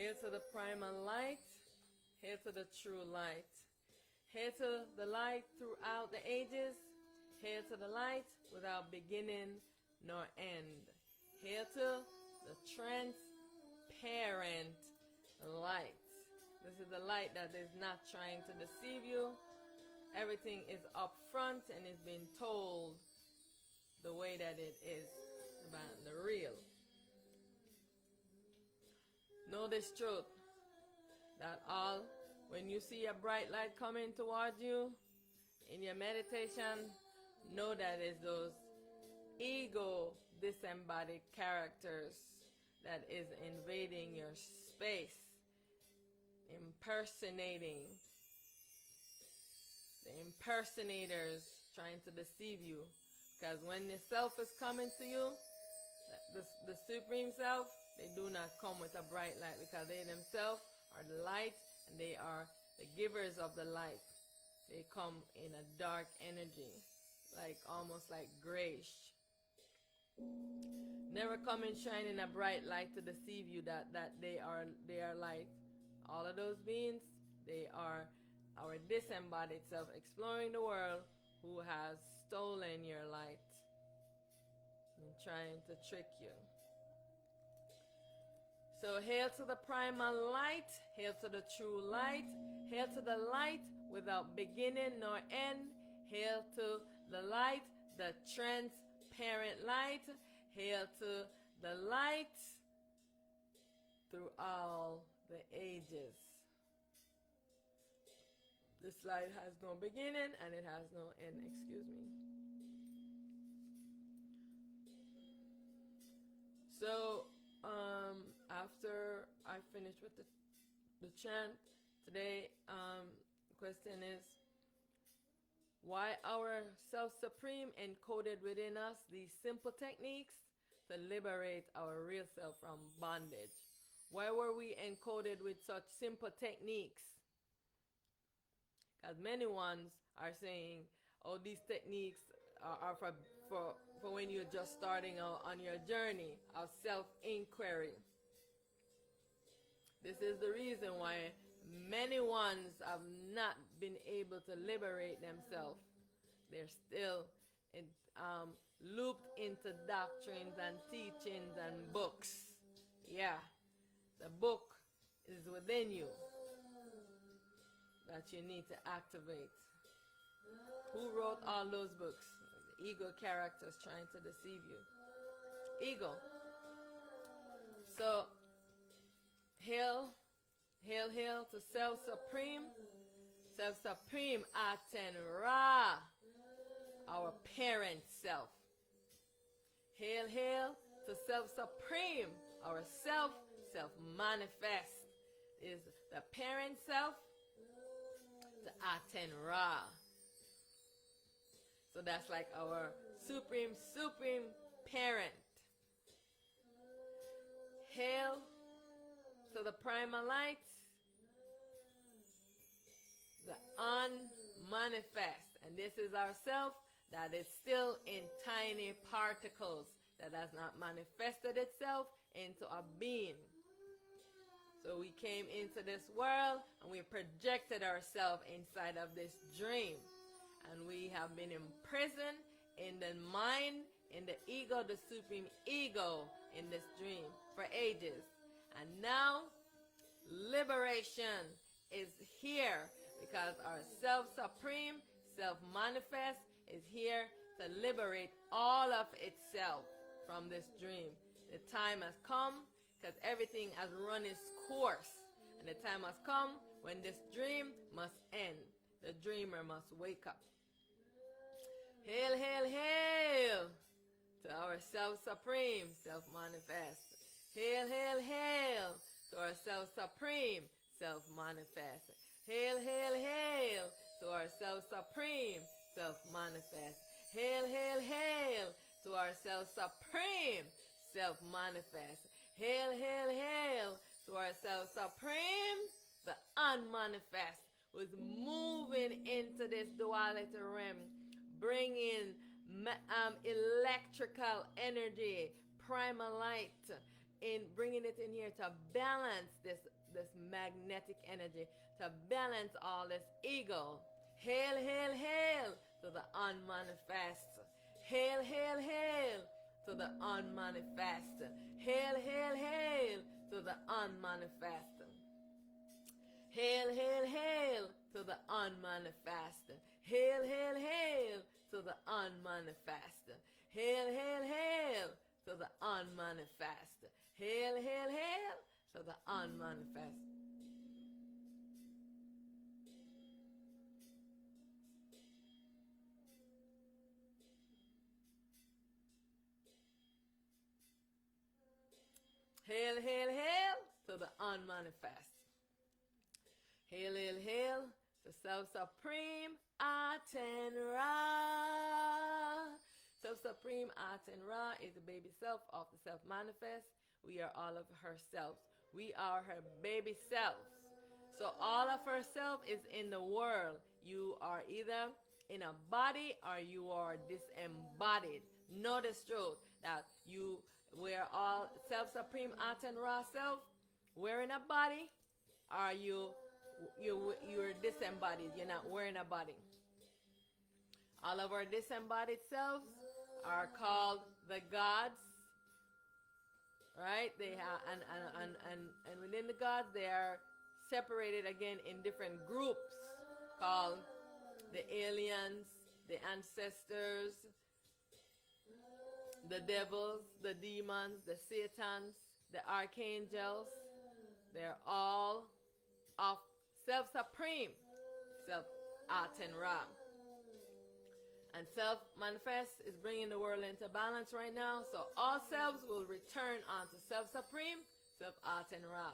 Hail to the primal light. Hail to the true light. Hail to the light throughout the ages. Hail to the light without beginning nor end. Hail to the transparent light. This is the light that is not trying to deceive you. Everything is up front and is being told the way that it is, about the real. Know this truth, that when you see a bright light coming towards you in your meditation, know that it's those ego disembodied characters that is invading your space, impersonating, the impersonators trying to deceive you. Because when the self is coming to you, the Supreme Self, they do not come with a bright light, because they themselves are the light and they are the givers of the light. They come in a dark energy, almost like grayish. Never come and shine in a bright light to deceive you that they are light. All of those beings, they are our disembodied self exploring the world, who has stolen your light and trying to trick you. So hail to the primal light, hail to the true light, hail to the light without beginning nor end, hail to the light, the transparent light, hail to the light through all the ages. This light has no beginning and it has no end, excuse me. So, after I finish with the chant today, the question is, why our self-supreme encoded within us these simple techniques to liberate our real self from bondage? Why were we encoded with such simple techniques? Because many ones are saying, oh, these techniques are for when you're just starting out on your journey of self-inquiry. This is the reason why many ones have not been able to liberate themselves. They're still looped into doctrines and teachings and books. Yeah, the book is within you that you need to activate. Who wrote all those books? The ego characters trying to deceive you. Ego. So, hail to self-supreme. Self-supreme Aten Ra, our parent self. Hail to self-supreme, our self-manifest. Is the parent self, the Aten Ra. So that's like our supreme parent. Hail to the primal light, the unmanifest. And this is ourself that is still in tiny particles, that has not manifested itself into a being. So we came into this world and we projected ourselves inside of this dream. And we have been imprisoned in the mind, in the ego, the supreme ego in this dream for ages. And now liberation is here, because our self-supreme, self-manifest is here to liberate all of itself from this dream. The time has come, because everything has run its course. And the time has come when this dream must end. The dreamer must wake up. Hail, hail, hail to our self-supreme, self-manifest. Hail, hail, hail to our self-supreme, self-manifest. Hail, hail, hail to our self-supreme, self-manifest. Hail, hail, hail to our self-supreme, self-manifest. Hail, hail, hail to our self-supreme, the unmanifest, was moving into this duality realm, bringing electrical energy, primal light, in bringing it in here to balance this magnetic energy, to balance all this ego. Hail, hail, hail to the unmanifest. Hail, hail, hail to the unmanifest. Hail, hail, hail to the unmanifest. Hail, hail, hail to the unmanifest. Hail, hail, hail to the unmanifest. Hail, hail, hail to the unmanifest. Hail, hail, hail to the unmanifest. Hail, hail, hail to the unmanifest. Hail, hail, hail to Self-Supreme Aten Ra. Self-Supreme Aten Ra is the baby self of the self-manifest. We are all of her selves. We are her baby selves. So all of her self is in the world. You are either in a body or you are disembodied. Know this truth that we're all Self-Supreme Aten Ra self. We're in a body or you're disembodied. You're not wearing a body. All of our disembodied selves are called the gods, right? They have and within the gods they are separated again in different groups called the aliens, the ancestors, the devils, the demons, the satans, the archangels. They're all of Self-Supreme, Self-Aten Ra. And self-manifest is bringing the world into balance right now. So all selves will return onto Self-Supreme, Self-Aten Ra.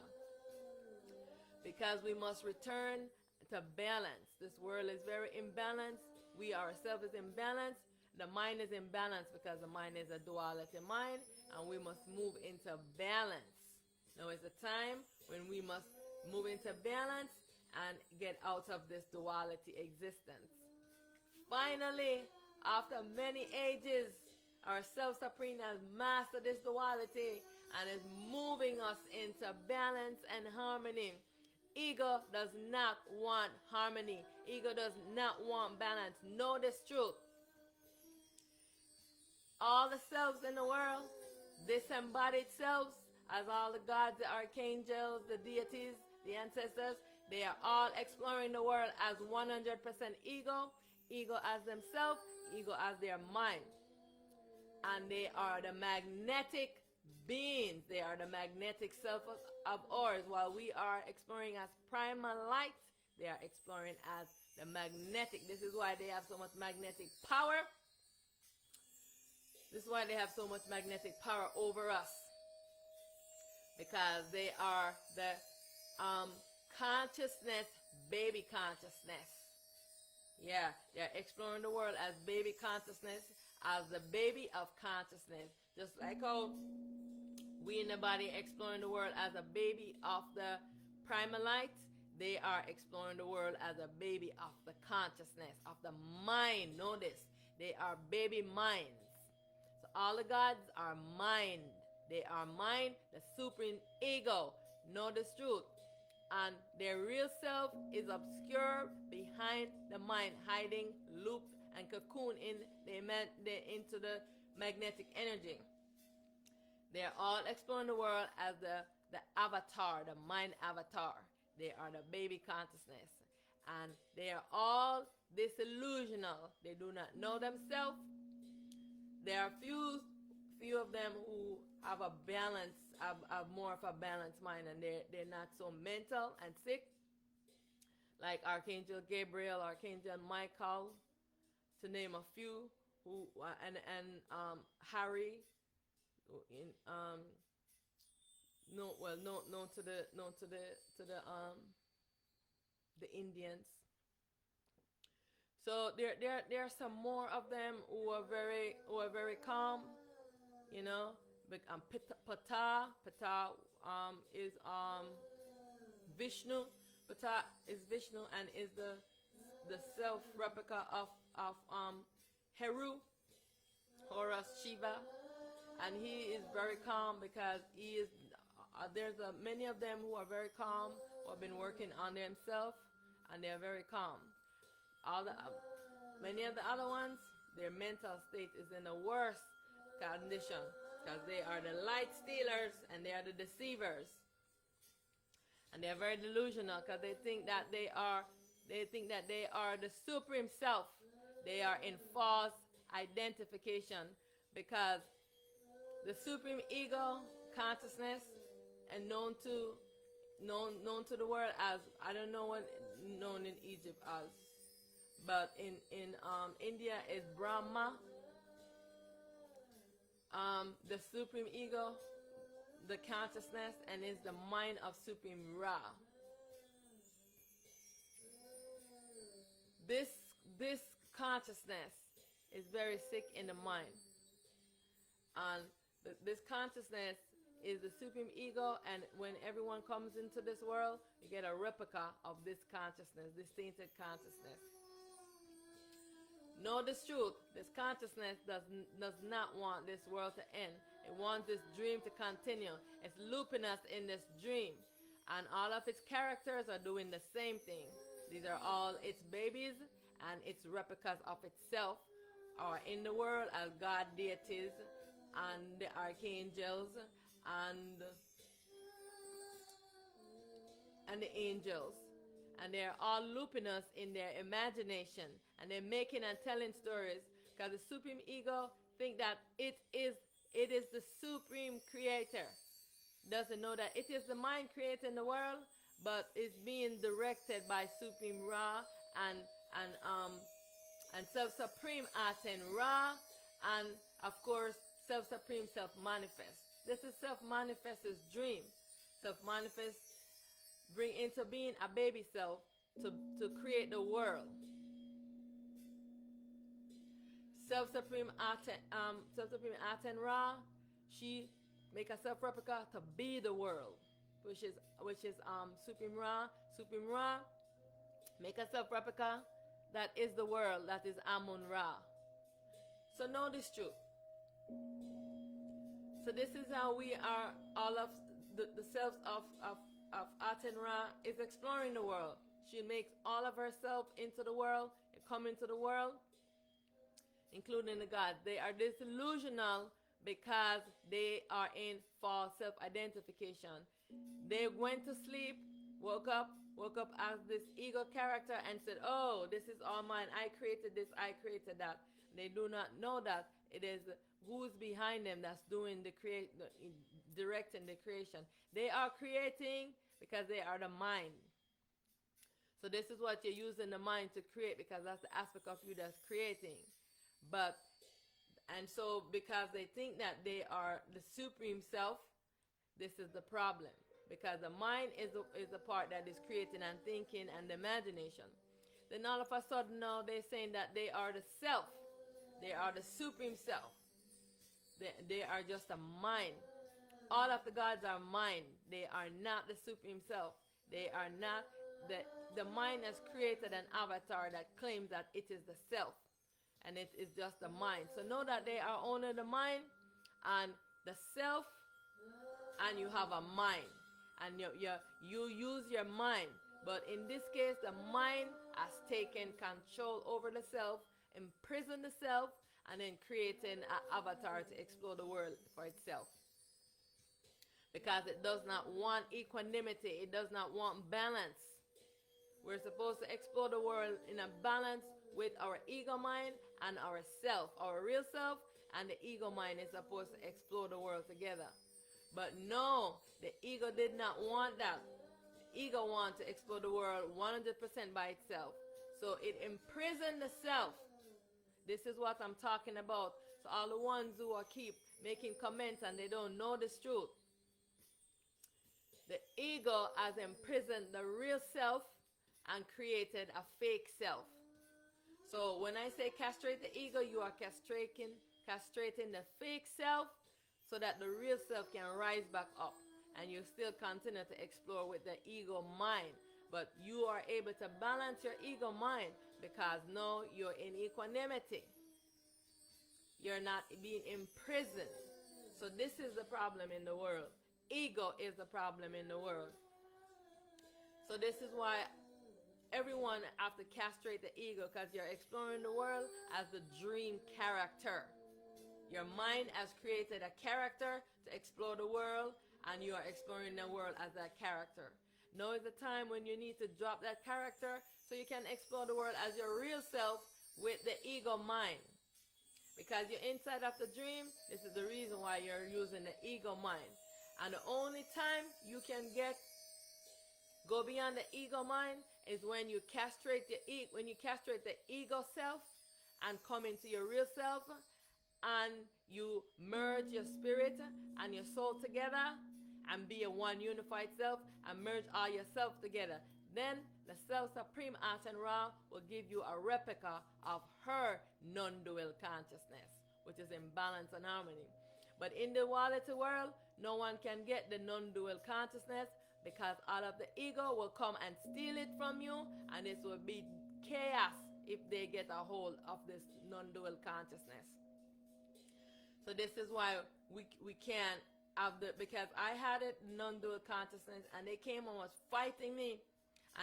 Because we must return to balance. This world is very imbalanced. We ourselves is imbalanced. The mind is imbalanced because the mind is a duality mind. And we must move into balance. Now is the time when we must move into balance and get out of this duality existence. Finally, after many ages, our Self-Supreme has mastered this duality and is moving us into balance and harmony. Ego does not want harmony. Ego does not want balance. Know this truth. All the selves in the world, disembodied selves, as all the gods, the archangels, the deities, the ancestors, they are all exploring the world as 100% ego. Ego as themselves, ego as their mind. And they are the magnetic beings. They are the magnetic self of ours. While we are exploring as primal light, they are exploring as the magnetic. This is why they have so much magnetic power. This is why they have so much magnetic power over us. Because they are the consciousness, baby consciousness. Yeah, they're exploring the world as baby consciousness, as the baby of consciousness. Just like how we in the body exploring the world as a baby of the primal light, they are exploring the world as a baby of the consciousness, of the mind. Know this. They are baby minds. So all the gods are mind. They are mind, the supreme ego. Know this truth. And their real self is obscured behind the mind, hiding, looped, and cocooned into the magnetic energy. They are all exploring the world as the avatar, the mind avatar. They are the baby consciousness. And they are all disillusional. They do not know themselves. There are few of them who have a balance, have more of a balanced mind, and they're not so mental and sick, like Archangel Gabriel, Archangel Michael, to name a few, who and Harry, known to the Indians. So there are some more of them who are very calm, you know. Ptah is Vishnu. Ptah is Vishnu and is the self replica of Heru, Horus, Shiva, and he is very calm because he is. There's many of them who are very calm, who have been working on themselves, and they are very calm. Many of the other ones, their mental state is in a worse condition because they are the light stealers and they are the deceivers, and they are very delusional because they think that they are the supreme self. They are in false identification because the supreme ego consciousness and known to the world as, I don't know what known in Egypt as, but in India is Brahma. The supreme ego, the consciousness, and is the mind of supreme Ra. This consciousness is very sick in the mind, and this consciousness is the supreme ego, and when everyone comes into this world, you get a replica of this consciousness, this tainted consciousness. Know this truth. This consciousness does not want this world to end. It wants this dream to continue. It's looping us in this dream, and all of its characters are doing the same thing. These are all its babies and its replicas of itself are in the world as God deities and the archangels and the angels, and they're all looping us in their imagination, and they're making and telling stories because the supreme ego think that it is the supreme creator. Doesn't know that it is the mind creating the world, but it's being directed by supreme Ra and self-supreme Aten Ra, and of course self-supreme self-manifest. This is self-manifest's dream. Self-manifest bring into being a baby self to create the world. Self-supreme Aten Ra, she make a self-replica to be the world, which is Supreme Ra. Supreme Ra make a self-replica that is the world, that is Amun Ra. So know this truth. So this is how we are, all of the selves of Aten Ra is exploring the world. She makes all of herself into the world and come into the world, including the gods. They are disillusional because they are in false self-identification. They went to sleep, woke up as this ego character and said, oh, this is all mine. I created this, I created that. They do not know that it is who's behind them that's doing directing the creation. They are creating because they are the mind. So this is what you're using the mind to create, because that's the aspect of you that's creating. And so because they think that they are the supreme self, this is the problem. Because the mind is the part that is creating and thinking and the imagination. Then all of a sudden now they're saying that they are the self. They are the supreme self. They are just a mind. All of the gods are mind. They are not the supreme self. They are not. The mind has created an avatar that claims that it is the self. And it is just the mind. So know that they are only the mind and the self, and you have a mind. And you use your mind. But in this case, the mind has taken control over the self, imprisoned the self, and then creating an avatar to explore the world for itself. Because it does not want equanimity. It does not want balance. We're supposed to explore the world in a balance with our ego mind and our self. Our real self and the ego mind is supposed to explore the world together. But no, the ego did not want that. The ego wants to explore the world 100% by itself. So it imprisoned the self. This is what I'm talking about. So all the ones who are keep making comments and they don't know this truth. The ego has imprisoned the real self and created a fake self. So when I say castrate the ego, you are castrating the fake self so that the real self can rise back up. And you still continue to explore with the ego mind. But you are able to balance your ego mind because now you're in equanimity. You're not being imprisoned. So this is the problem in the world. Ego is the problem in the world. So this is why everyone have to castrate the ego, because you're exploring the world as the dream character. Your mind has created a character to explore the world, and you are exploring the world as that character. Now is the time when you need to drop that character so you can explore the world as your real self with the ego mind. Because you're inside of the dream, this is the reason why you're using the ego mind. And the only time you can go beyond the ego mind is when you castrate the ego self and come into your real self, and you merge your spirit and your soul together and be a one unified self and merge all yourself together. Then the Self Supreme Aten Ra will give you a replica of her non-dual consciousness, which is in balance and harmony. But in the duality world, no one can get the non-dual consciousness, because all of the ego will come and steal it from you, and it will be chaos if they get a hold of this non-dual consciousness. So this is why we can't have because I had it non-dual consciousness, and they came and was fighting me,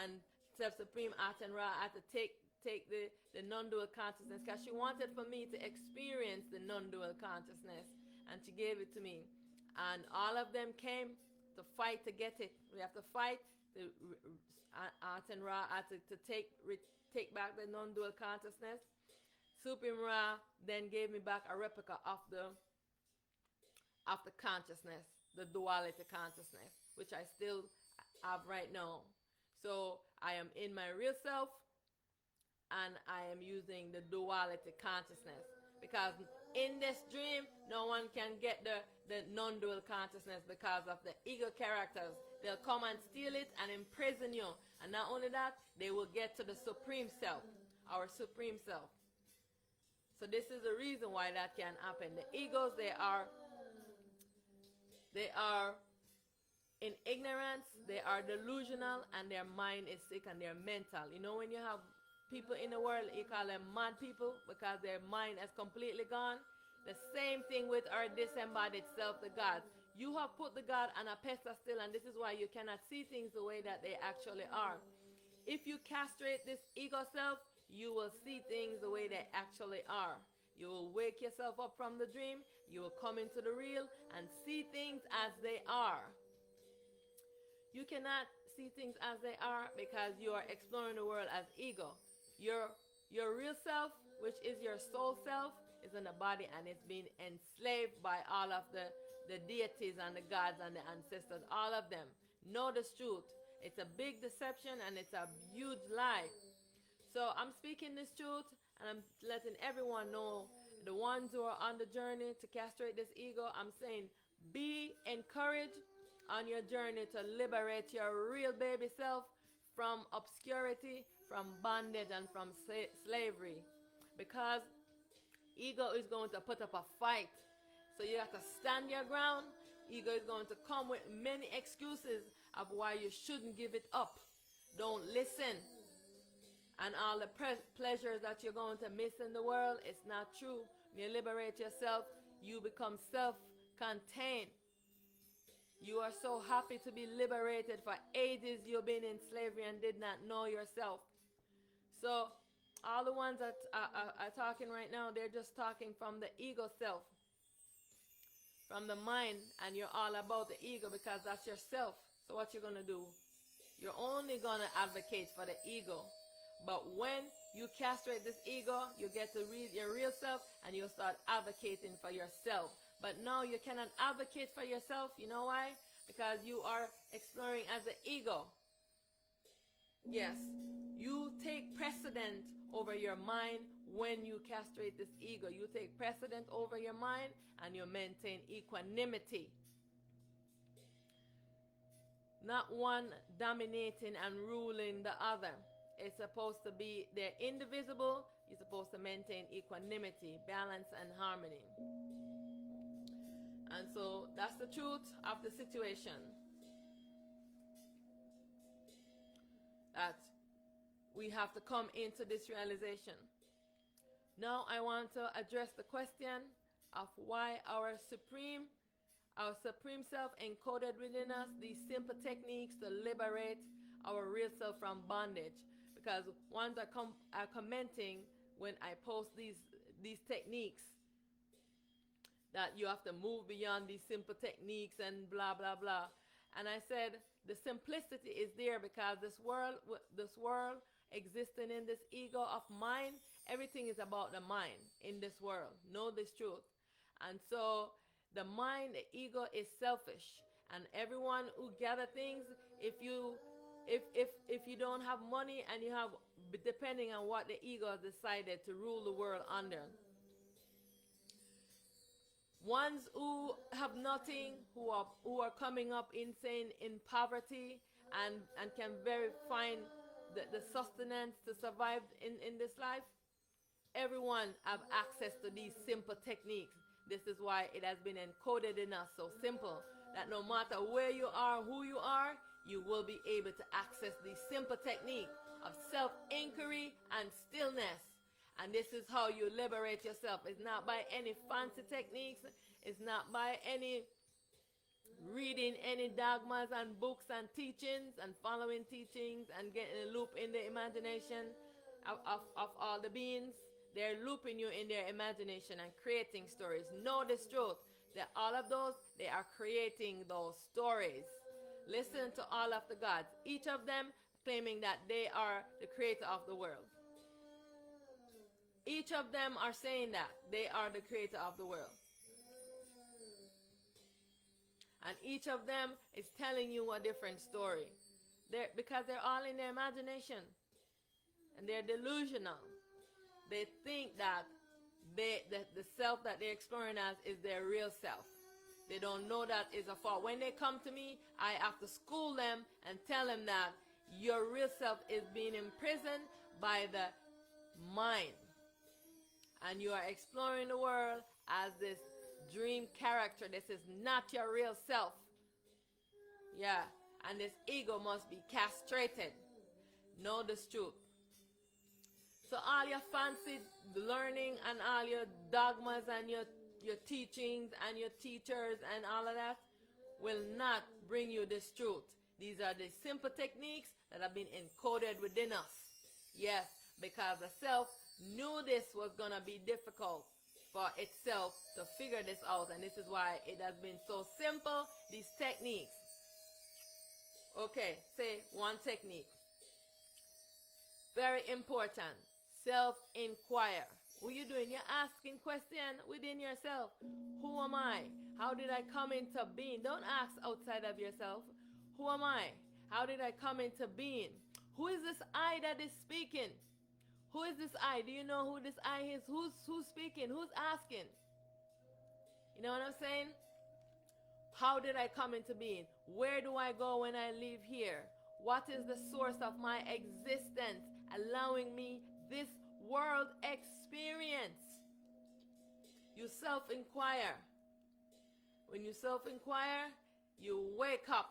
and Self Supreme Aten Ra had to take the non-dual consciousness, because she wanted for me to experience the non-dual consciousness, and she gave it to me. And all of them came to fight to get it. We have to fight. Aten Ra had to take back the non-dual consciousness. Supreme Ra then gave me back a replica of the consciousness, the duality consciousness, which I still have right now. So I am in my real self, and I am using the duality consciousness, because in this dream no one can get the non-dual consciousness because of the ego characters. They'll come and steal it and imprison you, and not only that, they will get to the supreme self, our supreme self. So this is the reason why that can happen. The egos, they are in ignorance, they are delusional, and their mind is sick and they're mental. You know, when you have people in the world, you call them mad people because their mind has completely gone. The same thing with our disembodied self, the God. You have put the God on a pedestal, and this is why you cannot see things the way that they actually are. If you castrate this ego self, you will see things the way they actually are. You will wake yourself up from the dream. You will come into the real and see things as they are. You cannot see things as they are because you are exploring the world as ego. Your real self, which is your soul self, is in the body, and it's being enslaved by all of the deities and the gods and the ancestors, all of them. Know this truth. It's a big deception, and it's a huge lie. So I'm speaking this truth, and I'm letting everyone know, the ones who are on the journey to castrate this ego, I'm saying, be encouraged on your journey to liberate your real baby self from obscurity, from bondage, and from slavery. Because ego is going to put up a fight. So you have to stand your ground. Ego is going to come with many excuses of why you shouldn't give it up. Don't listen. And all the pleasures that you're going to miss in the world, it's not true. When you liberate yourself, you become self-contained. You are so happy to be liberated. For ages you've been in slavery and did not know yourself. So all the ones that are talking right now, they're just talking from the ego self, from the mind, and you're all about the ego because that's yourself. So what you're going to do? You're only going to advocate for the ego. But when you castrate this ego, you get to read your real self, and you'll start advocating for yourself. But now you cannot advocate for yourself. You know why? Because you are exploring as the ego. Yes, you take precedent over your mind when you castrate this ego. You take precedent over your mind, and you maintain equanimity. Not one dominating and ruling the other. It's supposed to be, they're indivisible. You're supposed to maintain equanimity, balance, and harmony. And so that's the truth of the situation. That we have to come into this realization. Now I want to address the question of why our supreme Our supreme self encoded within us these simple techniques to liberate our real self from bondage. Because ones are commenting when I post these techniques that you have to move beyond these simple techniques and blah blah blah. And I said the simplicity is there because this world existing in this ego of mine, everything is about the mind in this world. Know this truth. And so the mind, the ego is selfish. And everyone who gather things, if you don't have money and you have, depending on what the ego has decided to rule the world under. Ones who have nothing, who are coming up insane in poverty and can very find the sustenance to survive in this life, everyone have access to these simple techniques. This is why it has been encoded in us so simple that no matter where you are, who you are, you will be able to access these simple techniques of self-inquiry and stillness. And this is how you liberate yourself. It's not by any fancy techniques. It's not by any reading any dogmas and books and teachings and following teachings and getting a loop in the imagination of all the beings. They're looping you in their imagination and creating stories. Know this truth, that all of those, they are creating those stories. Listen to all of the gods, each of them claiming that they are the creator of the world. Each of them are saying that they are the creator of the world. And each of them is telling you a different story. Because they're all in their imagination. And they're delusional. They think that the self that they're exploring as is their real self. They don't know that is a fault. When they come to me, I have to school them and tell them that your real self is being imprisoned by the mind. And you are exploring the world as this dream character. This is not your real self. Yeah. And this ego must be castrated. Know this truth. So all your fancy learning and all your dogmas and your teachings and your teachers and all of that will not bring you this truth. These are the simple techniques that have been encoded within us. Yes, because the self knew this was going to be difficult for itself to figure this out. And this is why it has been so simple, these techniques. Okay, say one technique. Very important. Self-inquire. What are you doing? You're asking questions within yourself. Who am I? How did I come into being? Don't ask outside of yourself. Who am I? How did I come into being? Who is this I that is speaking? Who is this I? Do you know who this I is? Who's speaking? Who's asking? You know what I'm saying? How did I come into being? Where do I go when I leave here? What is the source of my existence, allowing me this world experience? You self-inquire. When you self-inquire, you wake up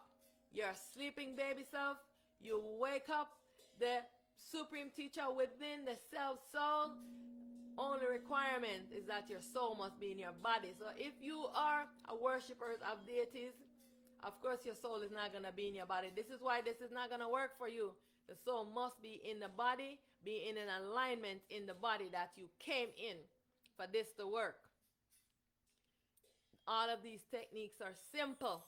your sleeping baby self. You wake up the supreme teacher within the self-soul. Only requirement is that your soul must be in your body. So if you are a worshiper of deities, of course your soul is not going to be in your body. This is why this is not going to work for you. The soul must be in the body, be in an alignment in the body that you came in for this to work. All of these techniques are simple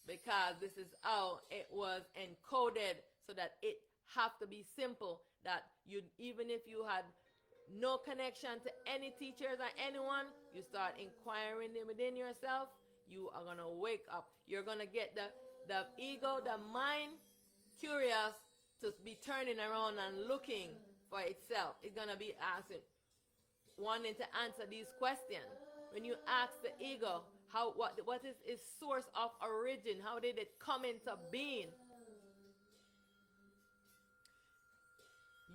because this is how it was encoded, so that it have to be simple, that you, even if you had no connection to any teachers or anyone, you start inquiring within yourself, you are going to wake up. You're going to get the ego, the mind, curious to be turning around and looking for itself. It's going to be asking, wanting to answer these questions. When you ask the ego, what is its source of origin? How did it come into being?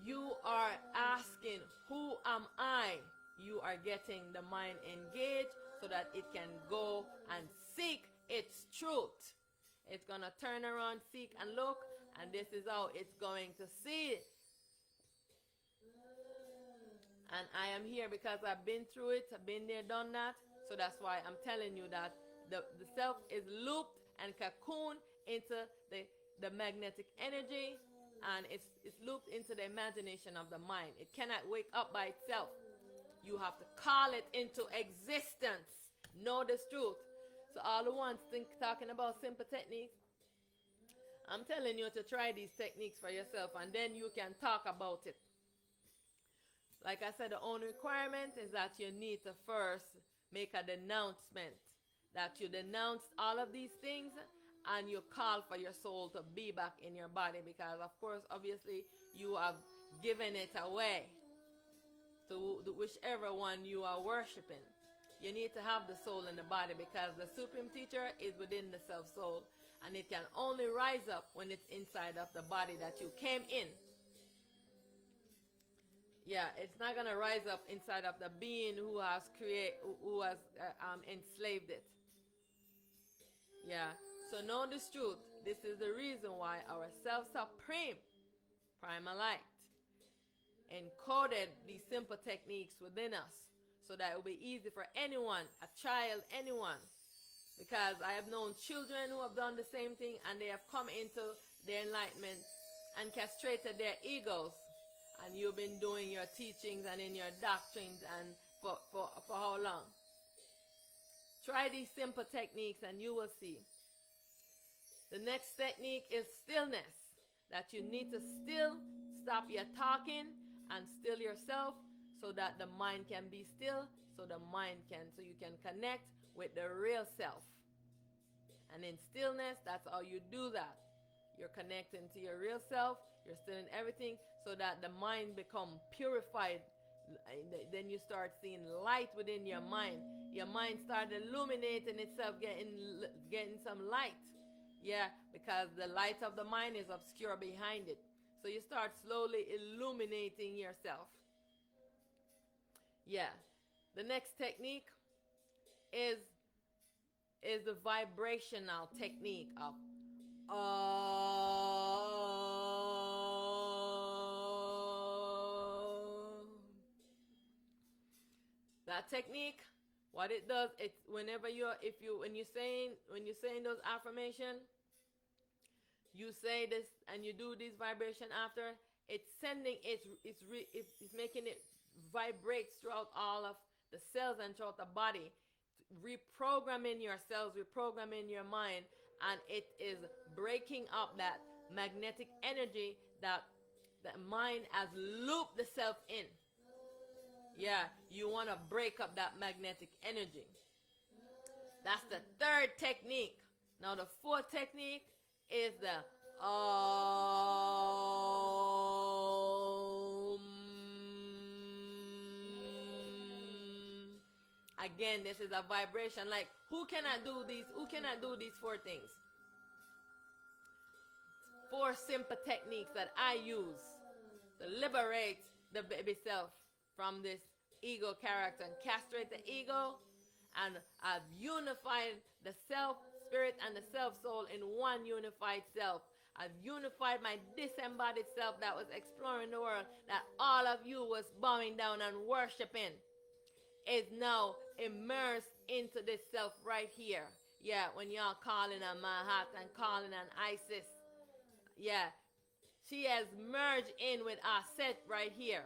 You are asking, who am I? You are getting the mind engaged so that it can go and seek its truth. It's going to turn around, seek and look, and this is how it's going to see it. And I am here because I've been through it. I've been there, done that. So that's why I'm telling you that the self is looped and cocooned into the magnetic energy, and it's looped into the imagination of the mind. It cannot wake up by itself. You have to call it into existence. Know this truth. So all the ones talking about simple techniques, I'm telling you to try these techniques for yourself, and then you can talk about it. Like I said, the only requirement is that you need to first make a denouncement, that you denounce all of these things and you call for your soul to be back in your body, because of course, obviously, you have given it away to whichever one you are worshiping. You need to have the soul in the body, because the supreme teacher is within the self soul, and it can only rise up when it's inside of the body that you came in. Yeah, it's not going to rise up inside of the being who has enslaved it. Yeah, so know this truth. This is the reason why our self-supreme primal light encoded these simple techniques within us, so that it will be easy for anyone, a child, anyone. Because I have known children who have done the same thing, and they have come into their enlightenment and castrated their egos. And you've been doing your teachings and in your doctrines and for how long? Try these simple techniques and you will see. The next technique is stillness. That you need to stop your talking and still yourself, so that the mind can be still, so you can connect with the real self. And in stillness, that's how you do that. You're connecting to your real self, you're still in everything, so that the mind become purified. Then you start seeing light within your mind. Your mind starts illuminating itself, getting some light. Yeah, because the light of the mind is obscure behind it. So you start slowly illuminating yourself. Yeah. The next technique is the vibrational technique of that technique, what it does, it's when you're saying those affirmations, you say this and you do this vibration after, it's making it vibrate throughout all of the cells and throughout the body, reprogramming your cells, reprogramming your mind, and it is breaking up that magnetic energy that the mind has looped the self in. Yeah, you want to break up that magnetic energy. That's the third technique. Now the fourth technique is the Again, this is a vibration. Like, who cannot do these four things? 4 simple techniques that I use to liberate the baby self from this ego character and castrate the ego, and I've unified the self spirit and the self soul in one unified self. I've unified my disembodied self that was exploring the world, that all of you was bowing down and worshiping, is now immersed into this self right here. Yeah, when y'all calling on Mahat and calling on Isis, yeah, she has merged in with our set right here.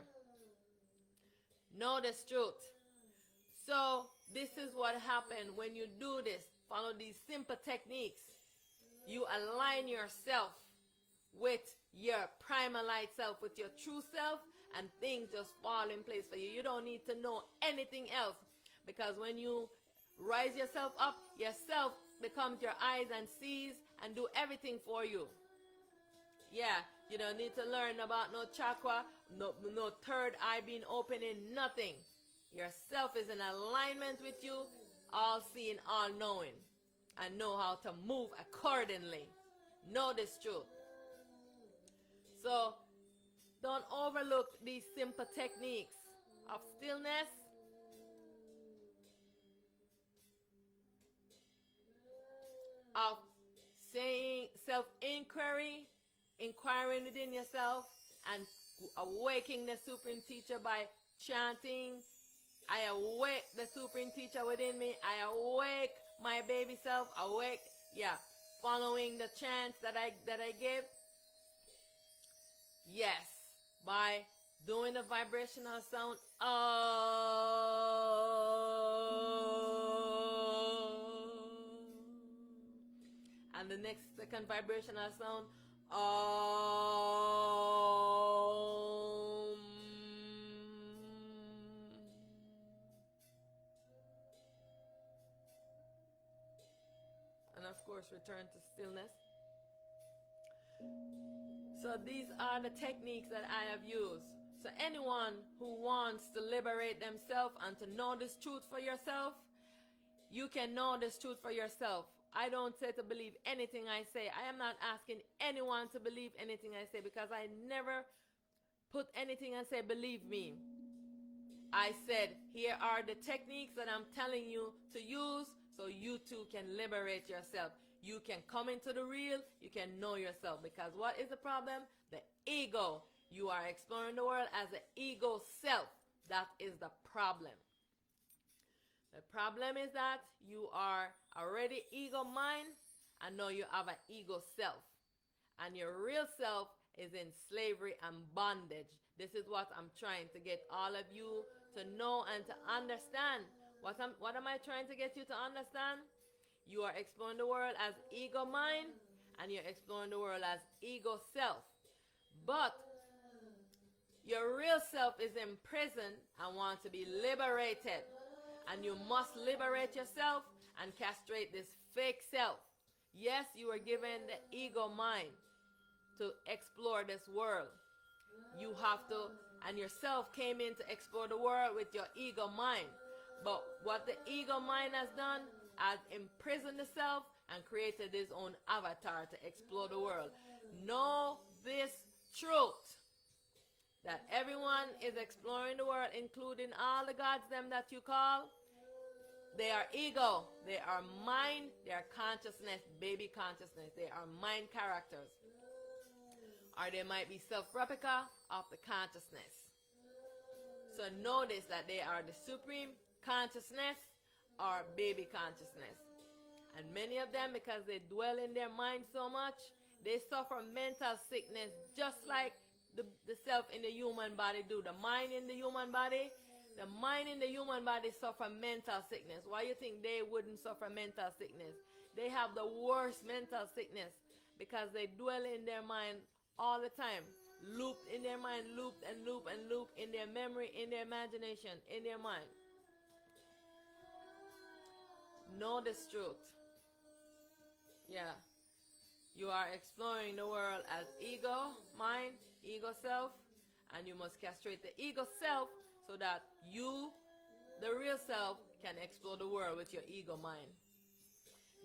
Know this truth. So this is what happened when you do this. Follow these simple techniques. You align yourself with your primal light self, with your true self, and things just fall in place for you. You don't need to know anything else, because when you rise yourself up, yourself becomes your eyes and sees and do everything for you. Yeah, you don't need to learn about no chakra, no third eye being opening, nothing. Yourself is in alignment with you, all seeing, all knowing, and know how to move accordingly. Know this truth. So don't overlook these simple techniques of stillness, of saying self-inquiry, inquiring within yourself, and awaking the supreme teacher by chanting, I awake the supreme teacher within me. I awake my baby self awake. Yeah, following the chants that I give. Yes, by doing the vibrational sound. And the next second vibrational sound. And of course, return to stillness. So these are the techniques that I have used. So anyone who wants to liberate themselves and to know this truth for yourself, you can know this truth for yourself. I don't say to believe anything I say. I am not asking anyone to believe anything I say, because I never put anything and say, believe me. I said, here are the techniques that I'm telling you to use so you too can liberate yourself. You can come into the real, you can know yourself. Because what is the problem? The ego. You are exploring the world as an ego self. That is the problem. The problem is that you are already ego mind, and now you have an ego self. And your real self is in slavery and bondage. This is what I'm trying to get all of you to know and to understand. What am I trying to get you to understand? You are exploring the world as ego mind, and you're exploring the world as ego self. But your real self is imprisoned and wants to be liberated. And you must liberate yourself and castrate this fake self. Yes, you were given the ego mind to explore this world. You have to, and yourself came in to explore the world with your ego mind. But what the ego mind has done, has imprisoned the self and created his own avatar to explore the world. Know this truth, that everyone is exploring the world, including all the gods them that you call. They are ego, they are mind, they are consciousness, baby consciousness. They are mind characters. Or they might be self-replica of the consciousness. So notice that they are the supreme consciousness or baby consciousness. And many of them, because they dwell in their mind so much, they suffer mental sickness just like the self in the human body do. The mind in the human body suffer mental sickness. Why you think they wouldn't suffer mental sickness? They have the worst mental sickness because they dwell in their mind all the time. Looped in their mind, looped and loop and loop in their memory, in their imagination, in their mind. Know this truth. Yeah. You are exploring the world as ego, mind, ego self, and you must castrate the ego self so that you, the real self, can explore the world with your ego mind.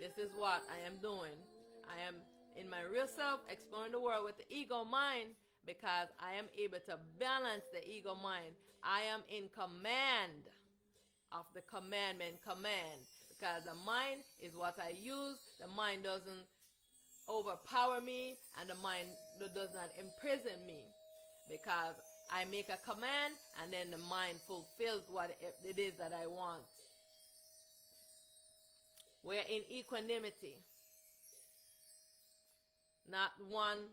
This is what I am doing. I am in my real self exploring the world with the ego mind because I am able to balance the ego mind. I am in command of the commandment command, because the mind is what I use. The mind doesn't overpower me, and the mind does not imprison me, because I make a command and then the mind fulfills what it is that I want. We're in equanimity, not one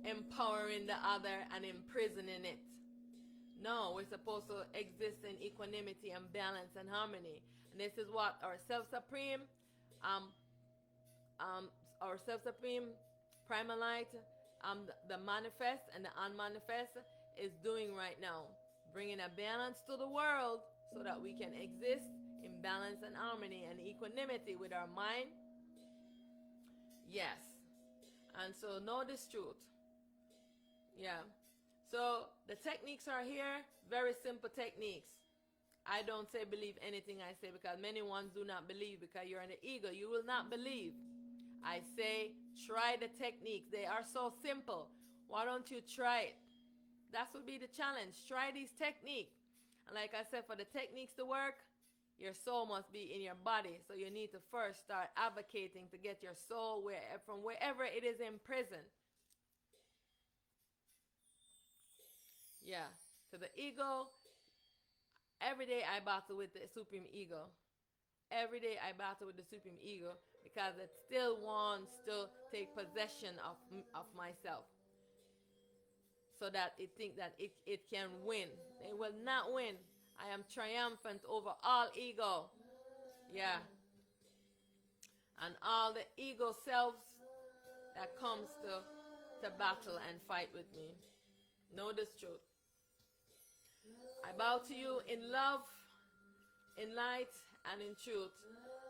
empowering the other and imprisoning it. No, we're supposed to exist in equanimity and balance and harmony. And this is what our self-supreme, primal light, the manifest and the unmanifest is doing right now. Bringing a balance to the world so that we can exist in balance and harmony and equanimity with our mind. Yes. And so know this truth. Yeah. So the techniques are here, very simple techniques. I don't say believe anything I say, because many ones do not believe because you're in the ego. You will not believe. I say try the techniques. They are so simple. Why don't you try it? That would be the challenge. Try these techniques. And like I said, for the techniques to work, your soul must be in your body. So you need to first start advocating to get your soul from wherever it is imprisoned. Yeah. So the ego, every day I battle with the supreme ego. Every day I battle with the supreme ego because it still wants to take possession of myself, so that it thinks that it can win. It will not win. I am triumphant over all ego. Yeah. And all the ego selves that comes to battle and fight with me. Know this truth. I bow to you in love, in light, and in truth.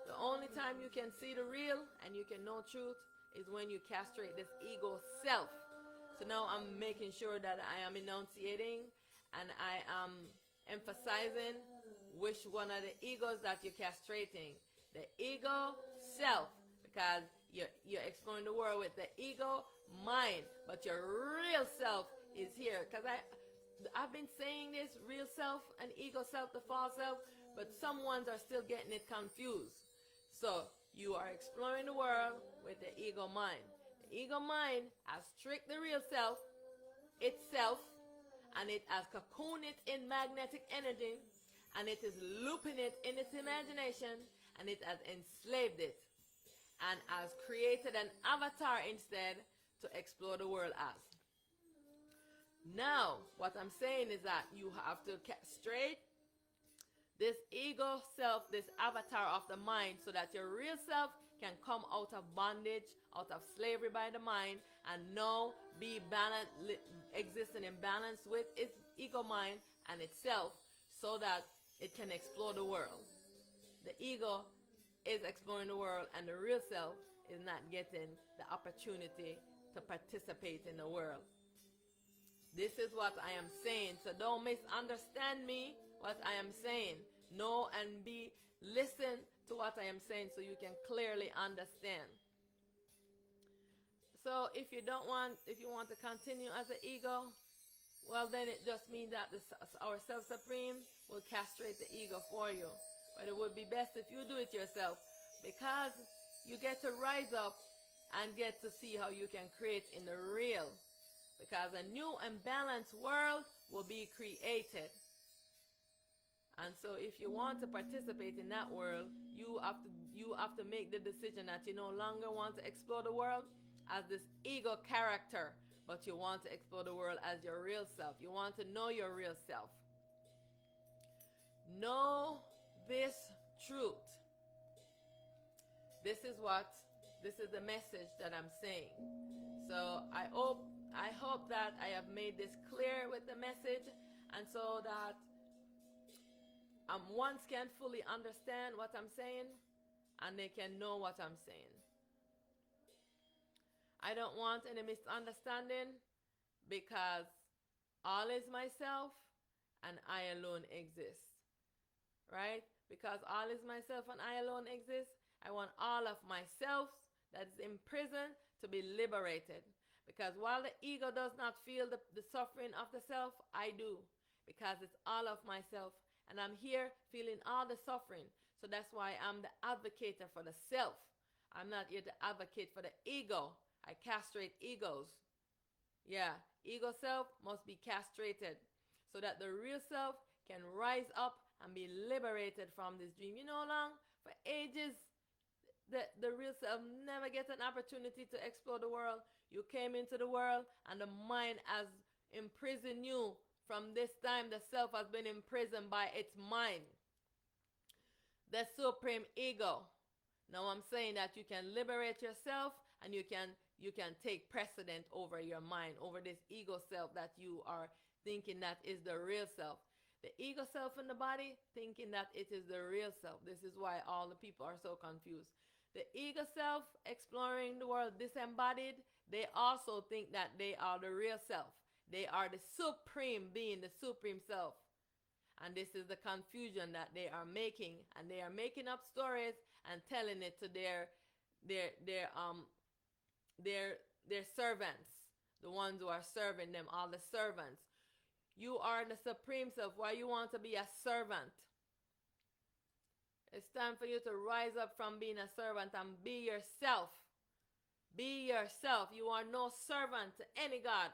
The only time you can see the real and you can know truth is when you castrate this ego self. So now I'm making sure that I am enunciating and I am emphasizing which one of the egos that you're castrating. The ego self, because you're exploring the world with the ego mind, but your real self is here. Because I've been saying this, real self and ego self, the false self, but some ones are still getting it confused. So you are exploring the world with the ego mind. The ego mind has tricked the real self, itself, and it has cocooned it in magnetic energy, and it is looping it in its imagination, and it has enslaved it, and has created an avatar instead to explore the world as. Now, what I'm saying is that you have to castrate this ego self, this avatar of the mind, so that your real self can come out of bondage, out of slavery by the mind, and now be balanced, existing in balance with its ego mind and itself, so that it can explore the world. The ego is exploring the world, and the real self is not getting the opportunity to participate in the world. This is what I am saying. So don't misunderstand me, what I am saying. Know and listen to what I am saying so you can clearly understand. So if you want to continue as an ego, well, then it just means that our self-supreme will castrate the ego for you. But it would be best if you do it yourself, because you get to rise up and get to see how you can create in the real. Because a new and balanced world will be created. And so if you want to participate in that world, you have to make the decision that you no longer want to explore the world as this ego character, but you want to explore the world as your real self. You want to know your real self. Know this truth. This is the message that I'm saying. So I hope that I have made this clear with the message, and so that ones can fully understand what I'm saying, and they can know what I'm saying. I don't want any misunderstanding, because all is myself and I alone exist. Right? Because all is myself and I alone exist, I want all of myself that is imprisoned to be liberated. Because while the ego does not feel the suffering of the self, I do. Because it's all of myself. And I'm here feeling all the suffering. So that's why I'm the advocate for the self. I'm not here to advocate for the ego. I castrate egos. Yeah, ego self must be castrated, so that the real self can rise up and be liberated from this dream. You know, long for ages, the real self never gets an opportunity to explore the world. You came into the world, and the mind has imprisoned you. From this time, the self has been imprisoned by its mind, the supreme ego. Now I'm saying that you can liberate yourself, and you can take precedent over your mind, over this ego self that you are thinking that is the real self. The ego self in the body thinking that it is the real self. This is why all the people are so confused. The ego self exploring the world disembodied, they also think that they are the real self. They are the supreme being, the supreme self. And this is the confusion that they are making. And they are making up stories and telling it to their servants, the ones who are serving them, all the servants. You are the supreme self. Why you want to be a servant? It's time for you to rise up from being a servant and be yourself. Be yourself. You are no servant to any god.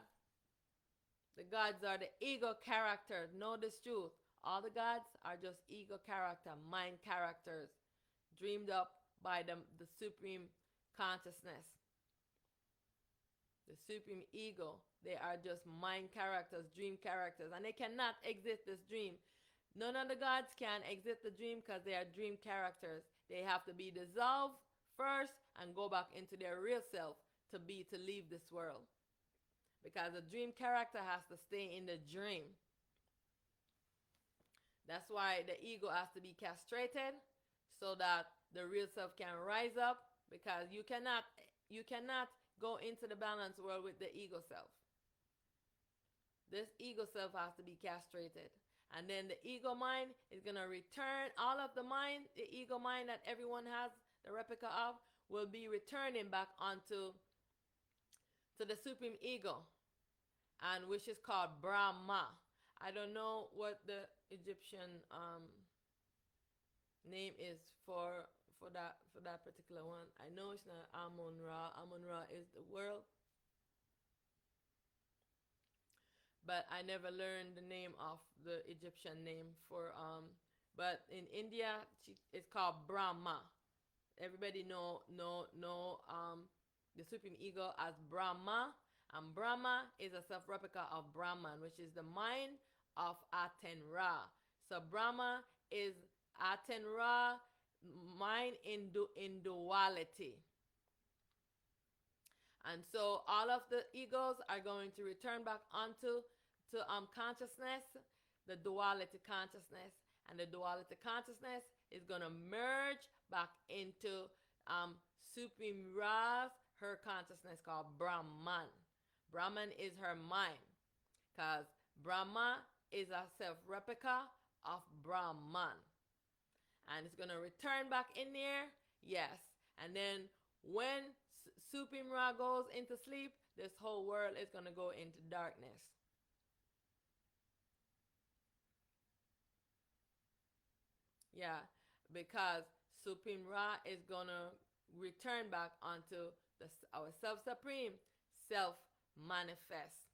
The gods are the ego character. Know this truth. All the gods are just ego character, mind characters. dreamed up by the supreme consciousness, the supreme ego. They are just mind characters, dream characters, and they cannot exit this dream. None of the gods can exit the dream because they are dream characters. They have to be dissolved first and go back into their real self to leave this world. Because the dream character has to stay in the dream. That's why the ego has to be castrated so that the real self can rise up, because you cannot go into the balanced world with the ego self. This ego self has to be castrated. And then the ego mind is going to return all of the mind, the ego mind that everyone has the replica of, will be returning back onto the supreme ego, and which is called Brahma. I don't know what the Egyptian name is for that particular one. I know it's not Amun Ra. Amun Ra is the world. But I never learned the name of the Egyptian name for but in India it's called Brahma. Everybody know the supreme ego as Brahma, and Brahma is a self replica of Brahman, which is the mind of Aten Ra. So Brahma is Aten Ra, mind in duality. And so all of the egos are going to return back onto consciousness, the duality consciousness. And the duality consciousness is going to merge back into Supreme Ra's, her consciousness called Brahman. Brahman is her mind, because Brahma is a self-replica of Brahman. And it's going to return back in there, yes. And then when Supreme Ra goes into sleep, this whole world is going to go into darkness. Yeah, because Supreme Ra is going to return back onto our self-supreme, self-manifest.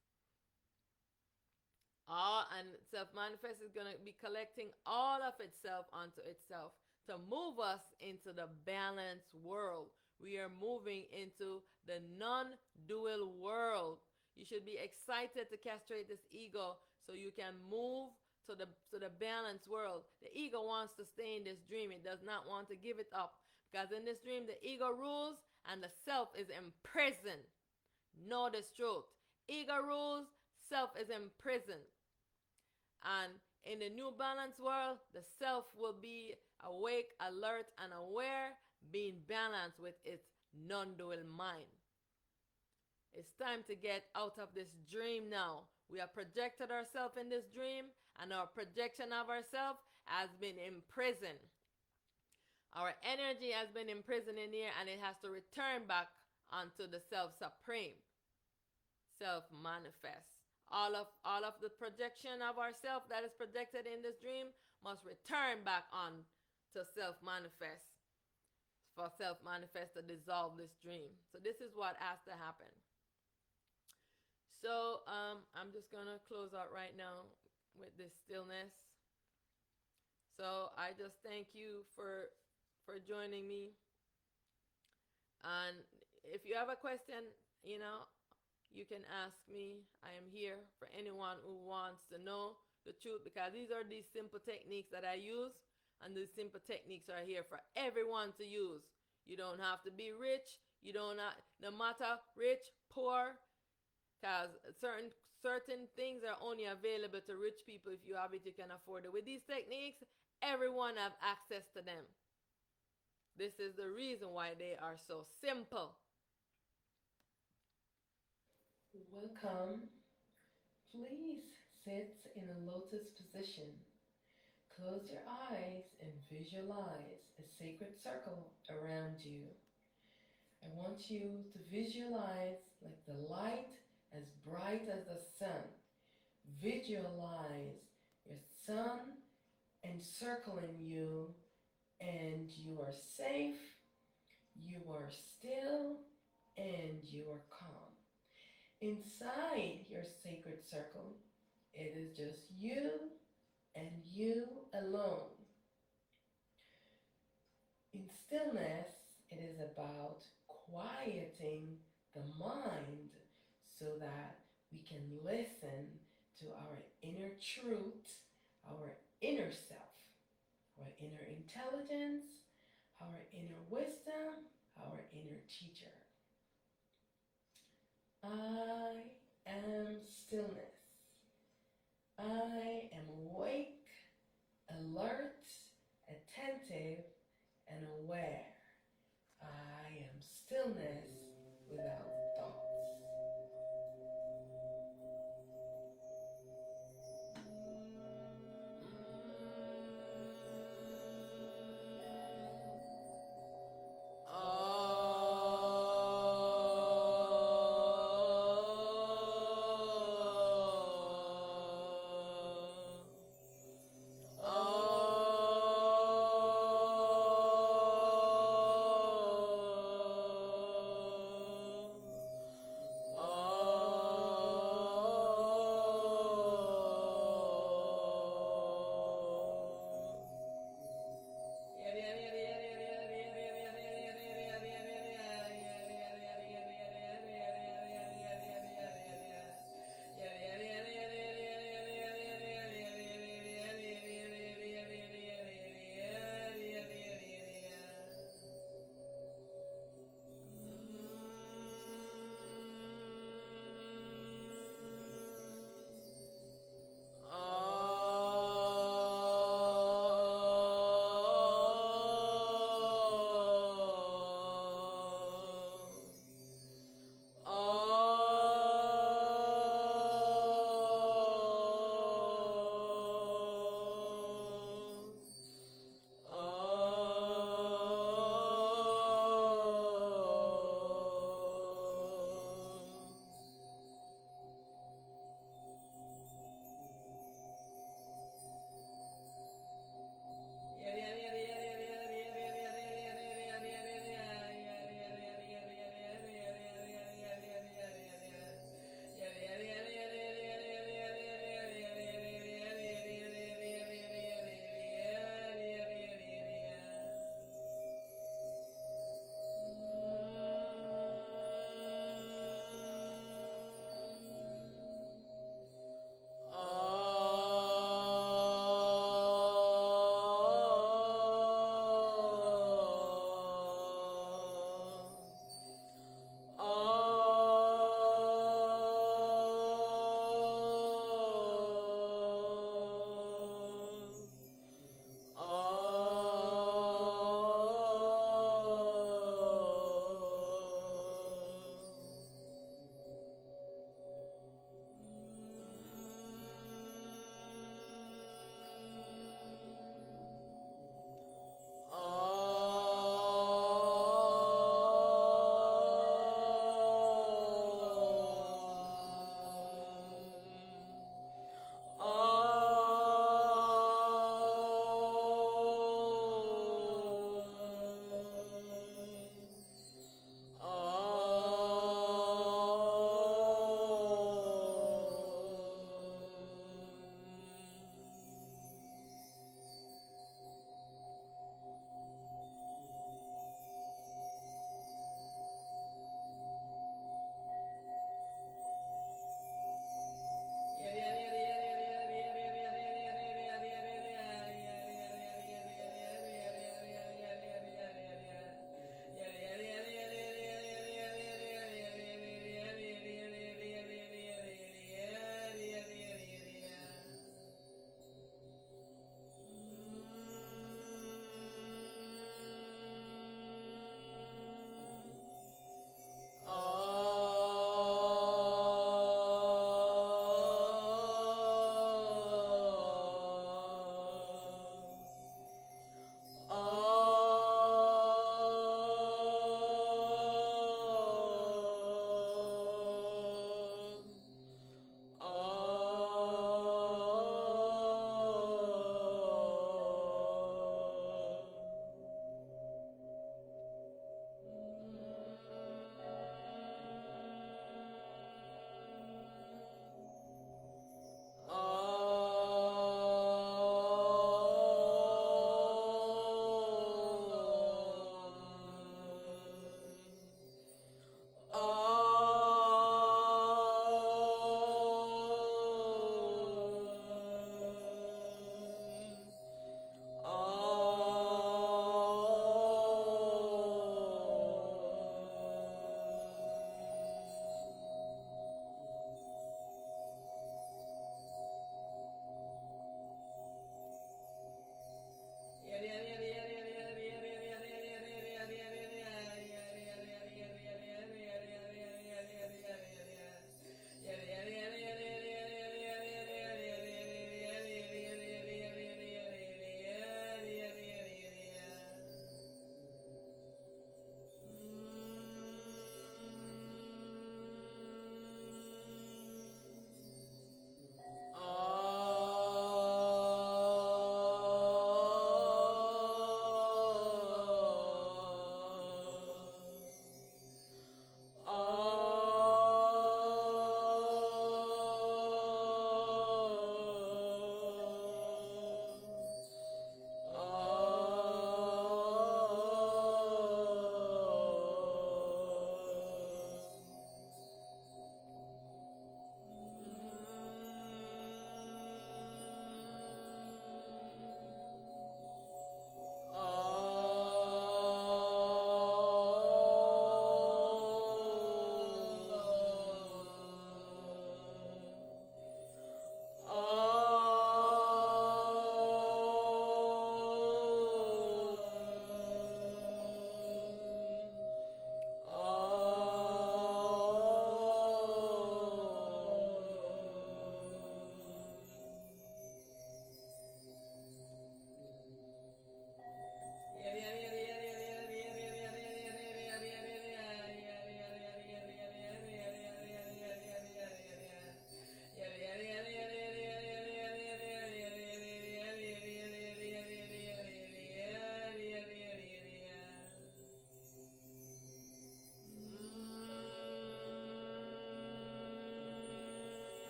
And self-manifest is going to be collecting all of itself onto itself to move us into the balanced world. We are moving into the non-dual world. You should be excited to castrate this ego so you can move to the balanced world. The ego wants to stay in this dream. It does not want to give it up, because in this dream the ego rules and the self is imprisoned. Know this truth. Ego rules, self is imprisoned. And in the new balanced world, the self will be awake, alert, and aware, being balanced with its non-dual mind. It's time to get out of this dream now. We have projected ourselves in this dream, and our projection of ourselves has been imprisoned. Our energy has been imprisoned in here, and it has to return back onto the self-supreme, self-manifest. All of the projection of ourself that is projected in this dream must return back on to self-manifest, for self-manifest to dissolve this dream. So this is what has to happen. So I'm just going to close out right now with this stillness. So I just thank you for joining me. And if you have a question, you can ask me. I am here for anyone who wants to know the truth, because these are these simple techniques that I use, and these simple techniques are here for everyone to use. You don't have to be rich. You don't have, no matter rich, poor, because certain things are only available to rich people. If you have it, you can afford it. With these techniques, everyone have access to them. This is the reason why they are so simple. Welcome. Please sit in a lotus position. Close your eyes and visualize a sacred circle around you. I want you to visualize like the light as bright as the sun. Visualize your sun encircling you, and you are safe, you are still, and you are calm. Inside your sacred circle, it is just you and you alone. In stillness, it is about quieting the mind so that we can listen to our inner truth, our inner self, our inner intelligence, our inner wisdom, our inner teacher. I am stillness. I am awake, alert, attentive, and aware. I am stillness without thoughts.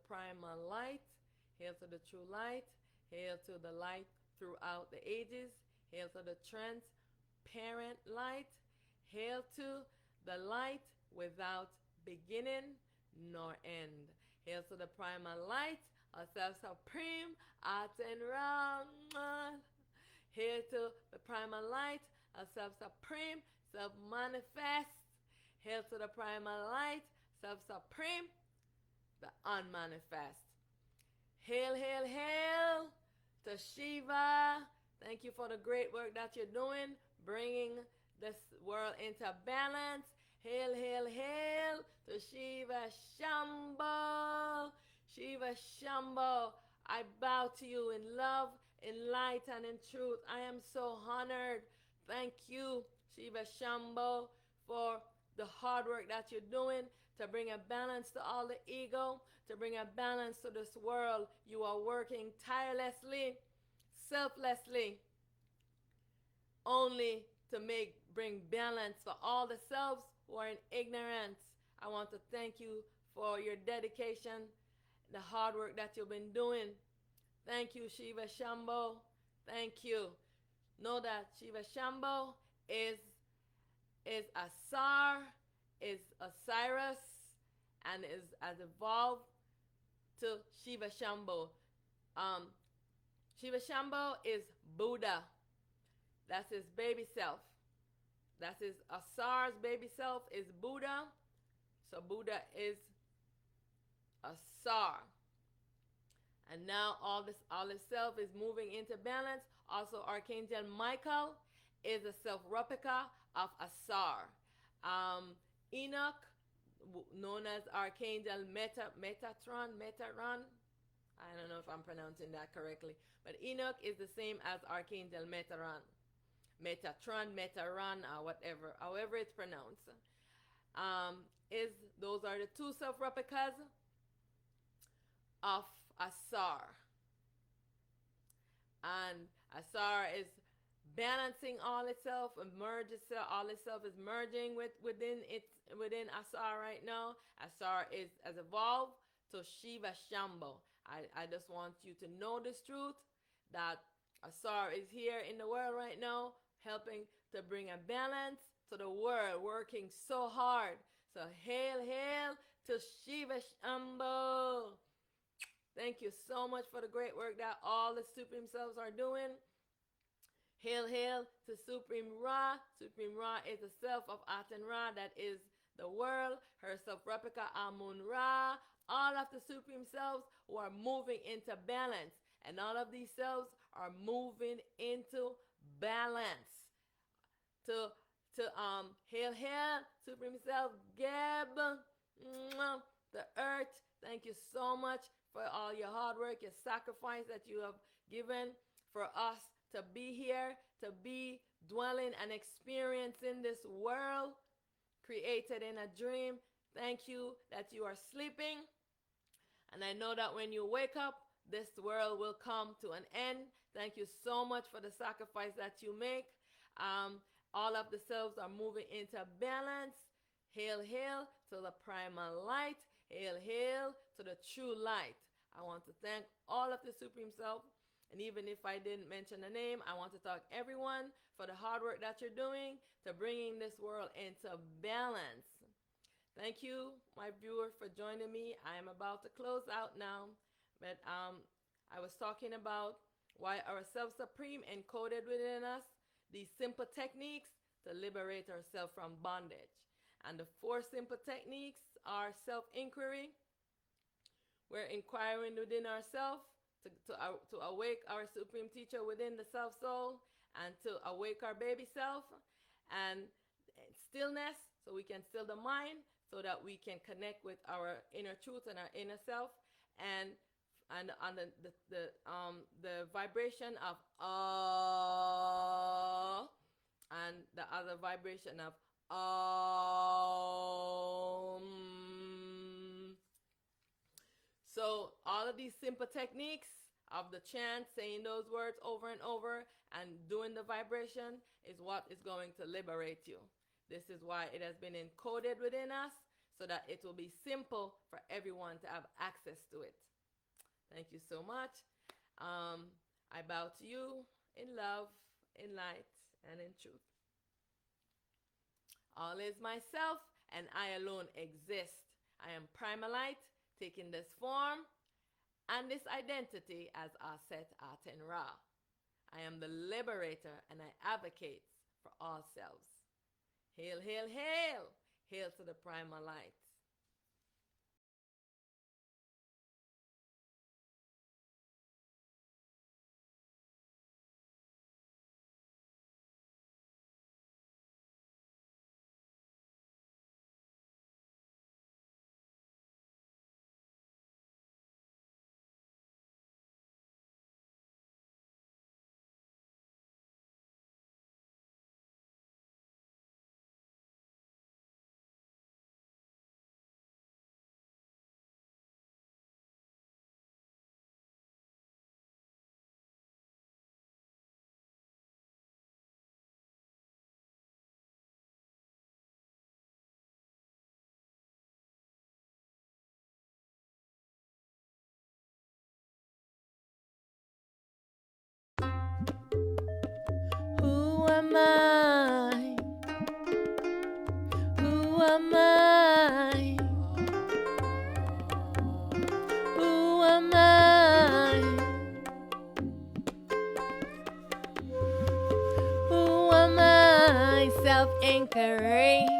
primal light. Hail to the true light. Hail to the light throughout the ages. Hail to the transparent light. Hail to the light without beginning nor end. Hail to the primal light, a self-supreme, Aten Ra. Hail to the primal light, a self-supreme, self-manifest. Hail to the primal light, self-supreme, the unmanifest. Hail, hail, hail to Shiva. Thank you for the great work that you're doing, bringing this world into balance. Hail, hail, hail to Shiva Shambho. Shiva Shambho, I bow to you in love, in light, and in truth. I am so honored. Thank you, Shiva Shambho, for the hard work that you're doing to bring a balance to all the ego, to bring a balance to this world. You are working tirelessly, selflessly, only to bring balance for all the selves who are in ignorance. I want to thank you for your dedication, the hard work that you've been doing. Thank you, Shiva Shambho. Thank you. Know that Shiva Shambho is Asar, is Osiris, and has evolved to Shiva Shambho. Shiva Shambho is Buddha. That's his baby self. That's his Asar's baby self is Buddha. So Buddha is Asar. And now all this self is moving into balance. Also, Archangel Michael is a self-replica of Asar. Enoch, known as Archangel Metatron. I don't know if I'm pronouncing that correctly, but Enoch is the same as Archangel Metatron, or whatever, however it's pronounced. Those are the two self-replicas of Asar. And Asar is balancing all itself, all itself is merging within Asar right now. Asar has evolved to Shiva Shambho. I just want you to know this truth, that Asar is here in the world right now, helping to bring a balance to the world, working so hard. So hail, hail to Shiva Shambho. Thank you so much for the great work that all the Supreme Selves are doing. Hail, hail to Supreme Ra. Supreme Ra is the self of Aten Ra, that is the world. Her self-replica Amun Ra. All of the Supreme Selves who are moving into balance. And all of these selves are moving into balance. To hail, hail, Supreme Self Geb, the earth. Thank you so much for all your hard work, your sacrifice that you have given for us to be here, to be dwelling and experiencing this world created in a dream. Thank you that you are sleeping. And I know that when you wake up, this world will come to an end. Thank you so much for the sacrifice that you make. All of the selves are moving into balance. Hail, hail to the primal light. Hail, hail to the true light. I want to thank all of the Supreme Self. And even if I didn't mention the name, I want to thank everyone for the hard work that you're doing to bringing this world into balance. Thank you, my viewer, for joining me. I am about to close out now. But I was talking about why our self-supreme encoded within us these simple techniques to liberate ourselves from bondage. And the 4 simple techniques are self-inquiry. We're inquiring within ourselves to awake our supreme teacher within the self-soul, and to awake our baby self, and stillness, so we can still the mind, so that we can connect with our inner truth and our inner self, and on the vibration of and the other vibration of So all of these simple techniques of the chant, saying those words over and over and doing the vibration is what is going to liberate you. This is why it has been encoded within us, so that it will be simple for everyone to have access to it. Thank you so much. I bow to you in love, in light, and in truth. All is myself, and I alone exist. I am Primalite, taking this form and this identity as Aset Aten Ra. I am the liberator, and I advocate for all selves. Hail, hail, hail! Hail to the primal light. Who am I? Who am I? Who am I? Who am I? Self-inquiry.